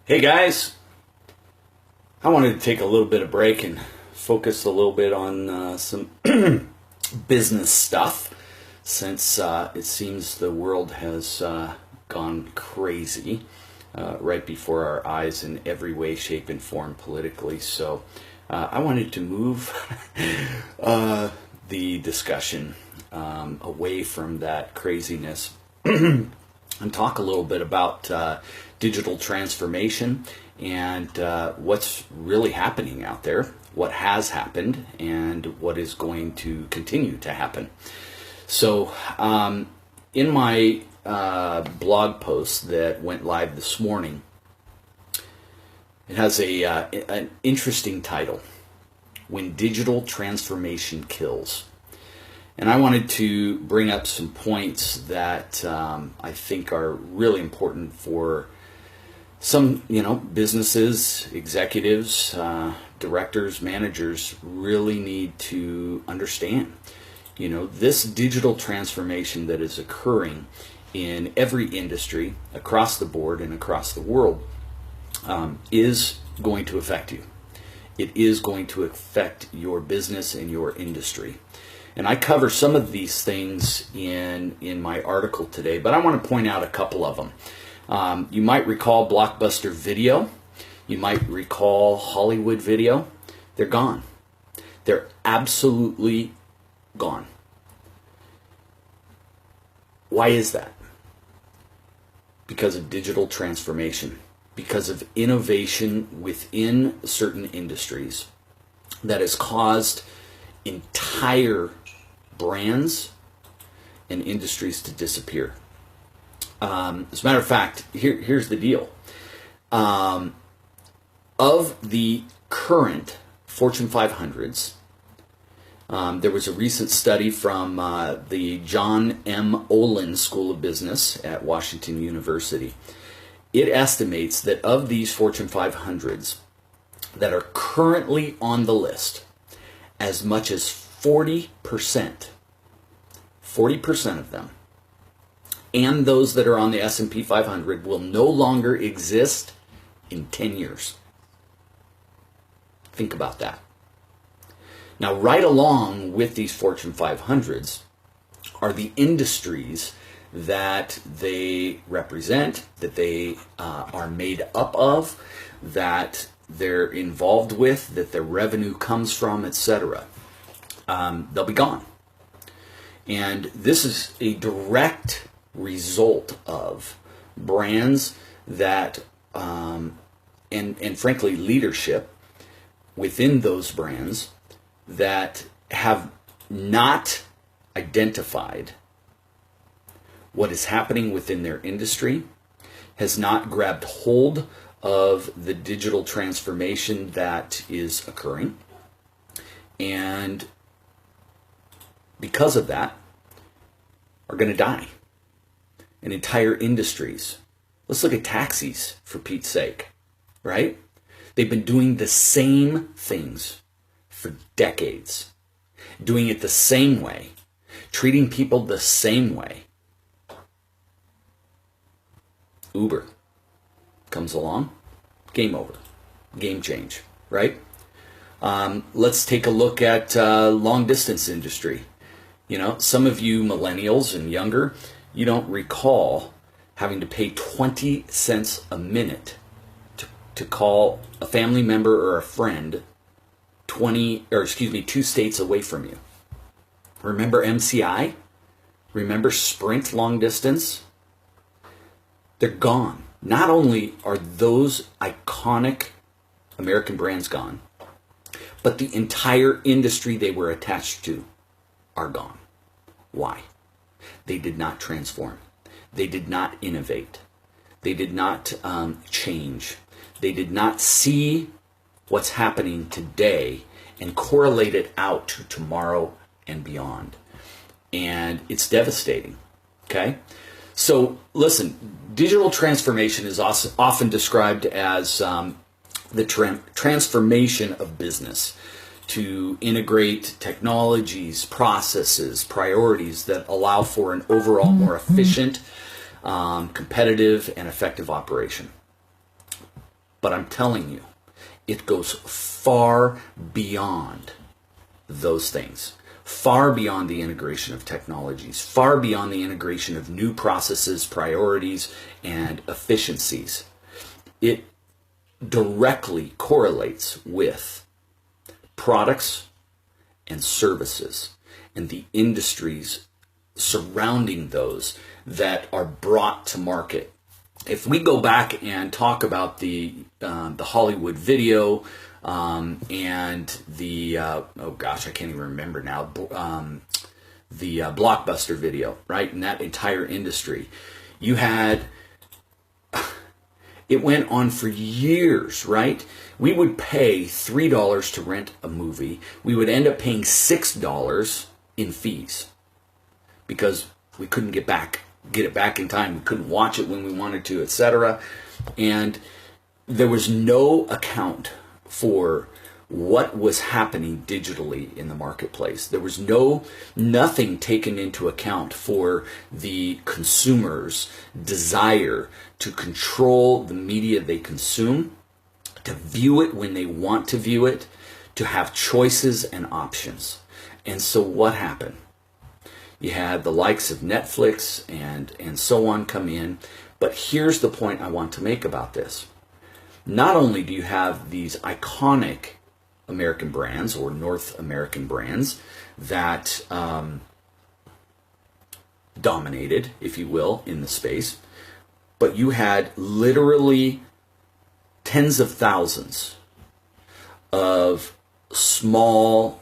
Hey guys, I wanted to take a little bit of break and focus a little bit on some business stuff since it seems the world has gone crazy right before our eyes in every way, shape, and form politically. So I wanted to move the discussion away from that craziness and talk a little bit about digital transformation and what's really happening out there, what has happened, and what is going to continue to happen. So, in my blog post that went live this morning, it has an interesting title: "When Digital Transformation Kills." And I wanted to bring up some points that I think are really important for some, businesses, executives, directors, managers really need to understand. This digital transformation that is occurring in every industry across the board and across the world is going to affect you. It is going to affect your business and your industry. And I cover some of these things in my article today, but I want to point out a couple of them. You might recall Blockbuster Video. You might recall Hollywood Video. They're gone. They're absolutely gone. Why is that? Because of digital transformation, because of innovation within certain industries that has caused entire brands and industries to disappear. As a matter of fact, here's the deal. Of the current Fortune 500s, there was a recent study from the John M. Olin School of Business at Washington University. It estimates that of these Fortune 500s that are currently on the list, as much as 40% of them, and those that are on the S&P 500 will no longer exist in 10 years. Think about that. Now, right along with these Fortune 500s are the industries that they represent, that they are made up of, that they're involved with, that their revenue comes from, etc. They'll be gone. And this is a direct result of brands that, and frankly, leadership within those brands that have not identified what is happening within their industry, has not grabbed hold of the digital transformation that is occurring, and because of that, are going to die. And entire industries. Let's look at taxis, for Pete's sake, right? They've been doing the same things for decades, doing it the same way, treating people the same way. Uber comes along, game over, game change, right? Let's take a look at long distance industry. Some of you millennials and younger, you don't recall having to pay 20 cents a minute to call a family member or a friend 2 states away from you. Remember MCI? Remember Sprint long distance? They're gone. Not only are those iconic American brands gone, but the entire industry they were attached to are gone. Why? They did not transform. They did not innovate. They did not change. They did not see what's happening today and correlate it out to tomorrow and beyond. And it's devastating. Okay? So listen, digital transformation is often described as the transformation of business, to integrate technologies, processes, priorities that allow for an overall more efficient, competitive, and effective operation. But I'm telling you, it goes far beyond those things, far beyond the integration of technologies, far beyond the integration of new processes, priorities, and efficiencies. It directly correlates with products and services and the industries surrounding those that are brought to market. If we go back and talk about the Hollywood video and the oh gosh, I can't even remember now, the Blockbuster video, right? In that entire industry, you had, it went on for years, right? We would pay $3 to rent a movie. We would end up paying $6 in fees because we couldn't get it back in time. We couldn't watch it when we wanted to, etc. And there was no account for what was happening digitally in the marketplace. There was nothing taken into account for the consumer's desire to control the media they consume, to view it when they want to view it, to have choices and options. And so what happened? You had the likes of Netflix and so on come in. But here's the point I want to make about this. Not only do you have these iconic American brands or North American brands that dominated, if you will, in the space, but you had literally tens of thousands of small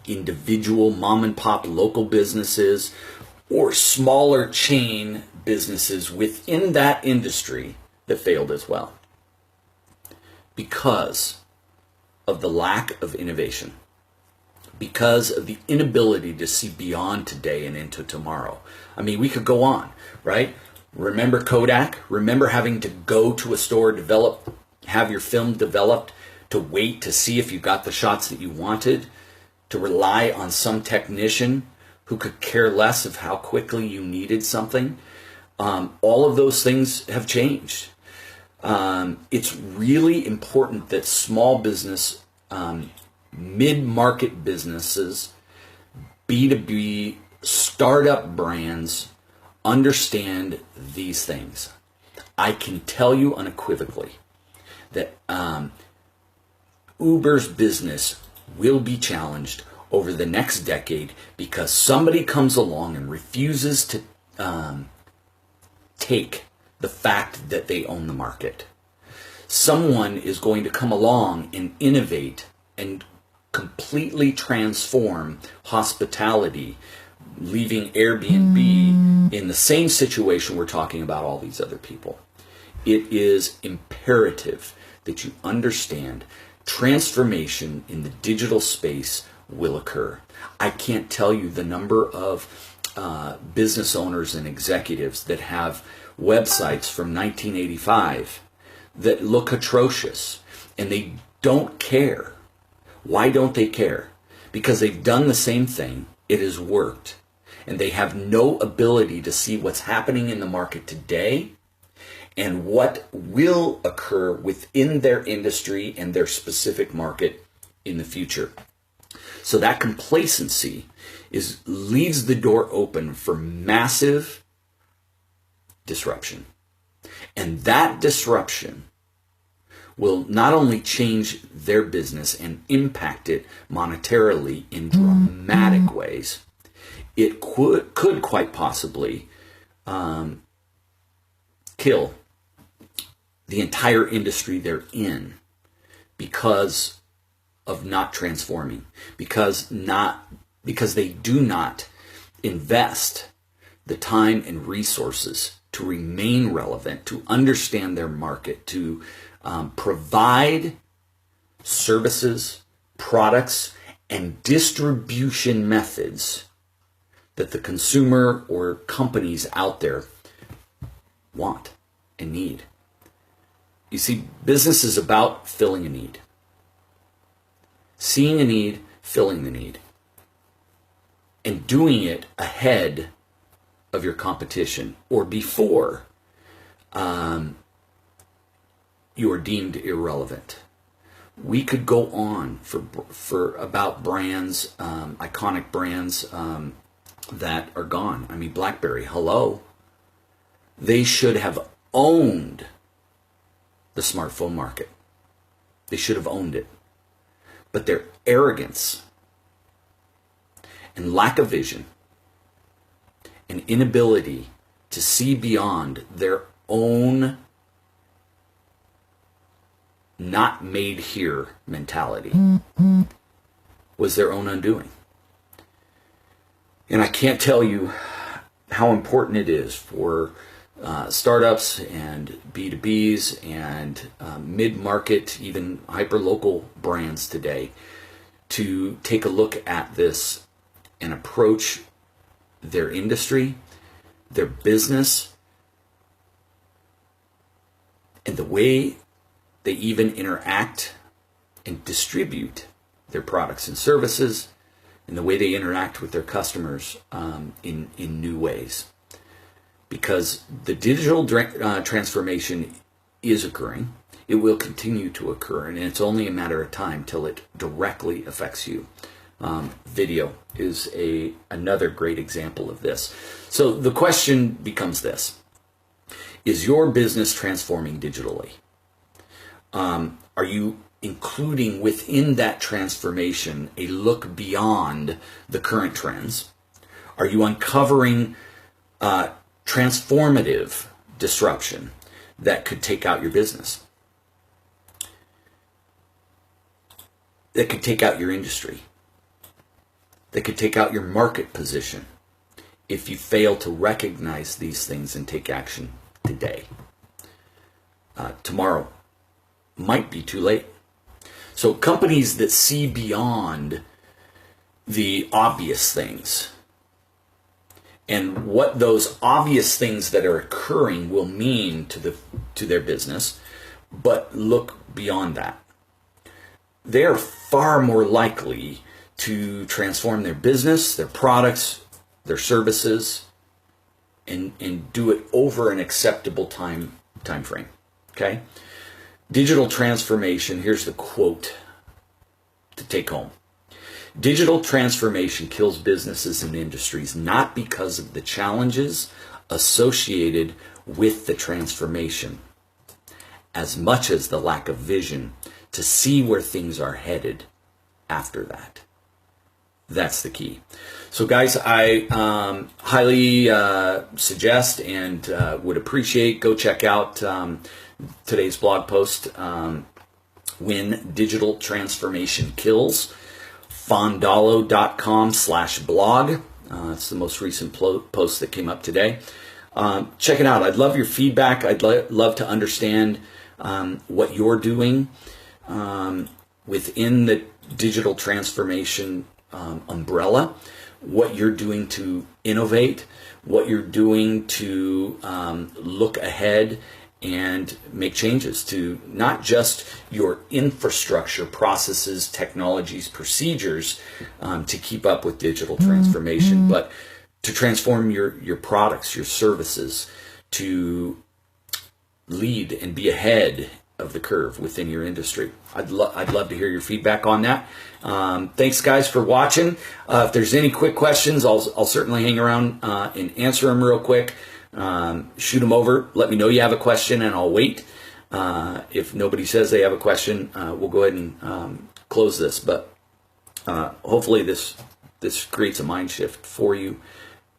individual mom and pop local businesses or smaller chain businesses within that industry that failed as well because of the lack of innovation, because of the inability to see beyond today and into tomorrow. I mean, we could go on, right? Remember Kodak? Remember having to go to a store, have your film developed, to wait to see if you got the shots that you wanted, to rely on some technician who could care less of how quickly you needed something. All of those things have changed. It's really important that small business, mid-market businesses, B2B, startup brands understand these things. I can tell you unequivocally that Uber's business will be challenged over the next decade because somebody comes along and refuses to take the fact that they own the market. Someone is going to come along and innovate and completely transform hospitality, leaving Airbnb in the same situation we're talking about all these other people. It is imperative that you understand transformation in the digital space will occur. I can't tell you the number of business owners and executives that have websites from 1985 that look atrocious and they don't care. Why don't they care? Because they've done the same thing. It has worked. And they have no ability to see what's happening in the market today and what will occur within their industry and their specific market in the future. So that complacency leaves the door open for massive disruption. And that disruption will not only change their business and impact it monetarily in dramatic ways, it could quite possibly kill the entire industry they're in because of not transforming, because they do not invest the time and resources to remain relevant, to understand their market, to provide services, products, and distribution methods that the consumer or companies out there want and need. You see, business is about filling a need. Seeing a need, filling the need, and doing it ahead of your competition or before you are deemed irrelevant. We could go on for about brands, iconic brands that are gone. I mean, BlackBerry, hello. They should have owned the smartphone market. They should have owned it. But their arrogance and lack of vision and inability to see beyond their own not made here mentality was their own undoing. And I can't tell you how important it is for startups and B2Bs and mid-market, even hyper-local brands today to take a look at this and approach their industry, their business, and the way they even interact and distribute their products and services, and the way they interact with their customers in new ways. Because the digital transformation is occurring. It will continue to occur, and it's only a matter of time till it directly affects you. Video is another great example of this. So the question becomes this: is your business transforming digitally? Are you including within that transformation a look beyond the current trends? Are you uncovering transformative disruption that could take out your business, that could take out your industry, that could take out your market position if you fail to recognize these things and take action today? Tomorrow might be too late. So companies that see beyond the obvious things and what those obvious things that are occurring will mean to their business, but look beyond that, they are far more likely to transform their business, their products, their services, and do it over an acceptable time frame. Okay? Digital transformation, here's the quote to take home. Digital transformation kills businesses and industries not because of the challenges associated with the transformation, as much as the lack of vision to see where things are headed after that. That's the key. So guys, I highly suggest and would appreciate, go check out today's blog post, When Digital Transformation Kills, fondalo.com/blog. It's the most recent post that came up today. Check it out. I'd love your feedback. I'd love to understand what you're doing within the digital transformation umbrella, what you're doing to innovate, what you're doing to look ahead and make changes to not just your infrastructure, processes, technologies, procedures to keep up with digital transformation, but to transform your products, your services, to lead and be ahead of the curve within your industry. I'd love to hear your feedback on that. Thanks, guys, for watching. If there's any quick questions, I'll certainly hang around and answer them real quick. Shoot them over. Let me know you have a question, and I'll wait. If nobody says they have a question, we'll go ahead and close this. But hopefully this creates a mind shift for you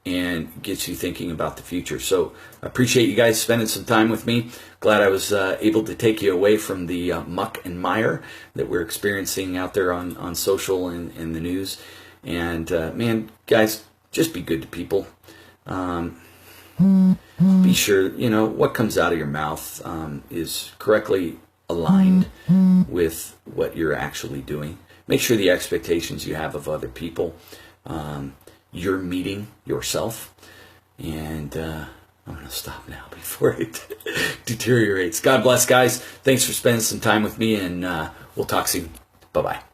and gets you thinking about the future. So I appreciate you guys spending some time with me. Glad I was able to take you away from the muck and mire that we're experiencing out there on social and in the news. And man, guys, just be good to people. Be sure, what comes out of your mouth is correctly aligned with what you're actually doing. Make sure the expectations you have of other people, you're meeting yourself. And I'm going to stop now before it deteriorates. God bless, guys. Thanks for spending some time with me, and we'll talk soon. Bye-bye.